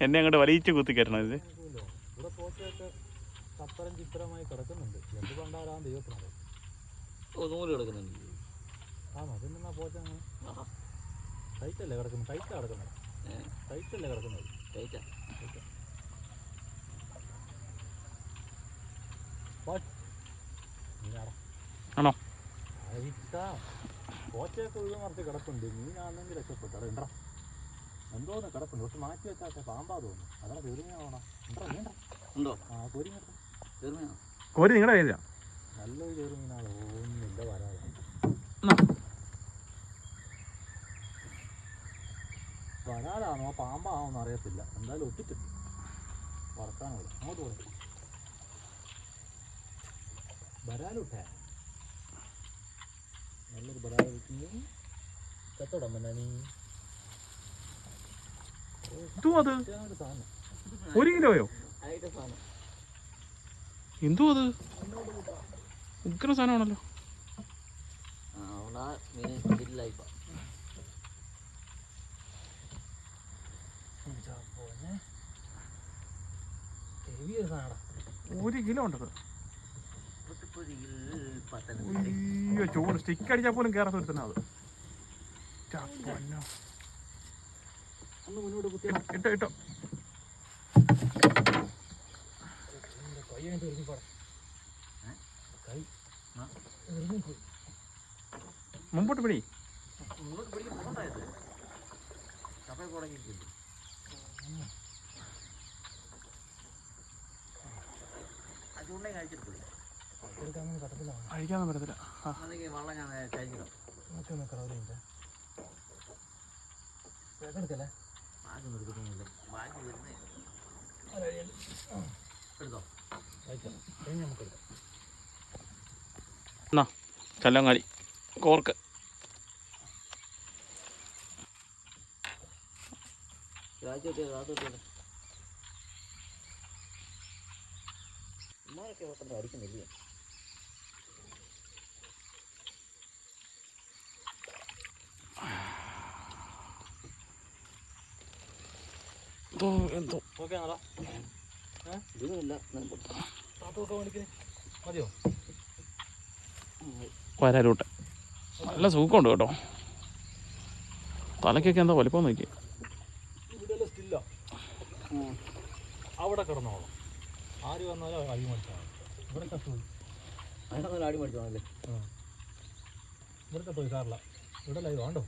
എന്നെ അങ്ങോട്ട് വലിച്ചു കുത്തിക്കയറ്റണം ഇത്. ഇവിടെ പോച്ചയൊക്കെ ചപ്പരം ചിത്രമായി കിടക്കുന്നുണ്ട്. എന്ത് കൊണ്ടാരാ ദൈവത്തിനാണ് നൂല് കിടക്കുന്നുണ്ട്. ആണോ? പിന്നെ പോച്ച അങ്ങനെ ടൈറ്റല്ലേ കിടക്കുന്നത്? ടൈറ്റാണ് കിടക്കുന്നത്. ടൈറ്റല്ലേ കിടക്കുന്നത്? ടൈറ്റാ. ആണോ? പോച്ചയൊക്കെ ഉള്ള മറച്ച് കിടപ്പുണ്ട്. മീനാണെങ്കിൽ രക്ഷപ്പെട്ടു. അവിടെ ഉണ്ടോ? എന്തോന്ന് കിടപ്പുണ്ട്. പക്ഷെ മാറ്റി വെച്ചാൽ പാമ്പാ തോന്നുന്നു. അതാണ് ചെറുമീനാണോ? ഉണ്ടോ? ആ കോരി നിർത്തും. ചെറുമീനാണോ? കോരി നിങ്ങളുടെ കയ്യിലാ? നല്ലൊരു ചെറുമീനാണോ? ഒന്നുമില്ല വരാതെ. വരാലാണോ പാമ്പാണോ എന്ന് അറിയത്തില്ല. എന്തായാലും ഒത്തിട്ടുണ്ട്. വറക്കാനോ അങ്ങോട്ട് കൊടുക്കും. വരാലുട്ടേ നല്ലൊരു വരാൽ കത്തോടാ മണ്ണി. സാധനം 1 കിലോയോ? എന്തോ അത് ഉഗ്ര സാധനമാണല്ലോ. ഒരു കിലോ ഉണ്ടത്. അയ്യോ ചൂട് സ്റ്റിക്ക് അടിച്ചാൽ പോലും കയറാത്ത ഒരുത്തന്നെ അത്. ഇട്ടോ ഇട്ടോ മുമ്പോട്ട് പിടി. കഴിക്കാനൊന്നും പറ്റത്തില്ല. ചല്ലങ്ങാടി കോർക്ക് അടിക്കുന്നില്ലേ? എന്തോ മതിയോ? വരാലൂട്ടെ നല്ല സുഖമുണ്ട് കേട്ടോ. തലക്കൊക്കെ എന്താ വലിപ്പം നോക്കി. ഇവിടെ സ്റ്റില്ല. അവിടെ കിടന്നോളാം. ആര് വന്നാലും അടി മടിച്ചാൽ ഇവിടെ കത്തുപോയി. അതിനൊന്നും അടി മടിച്ചോണല്ലേ? ഇവിടെ കത്തുപോയി സാറില്ല. ഇവിടെ ലൈവ് വേണ്ടോ?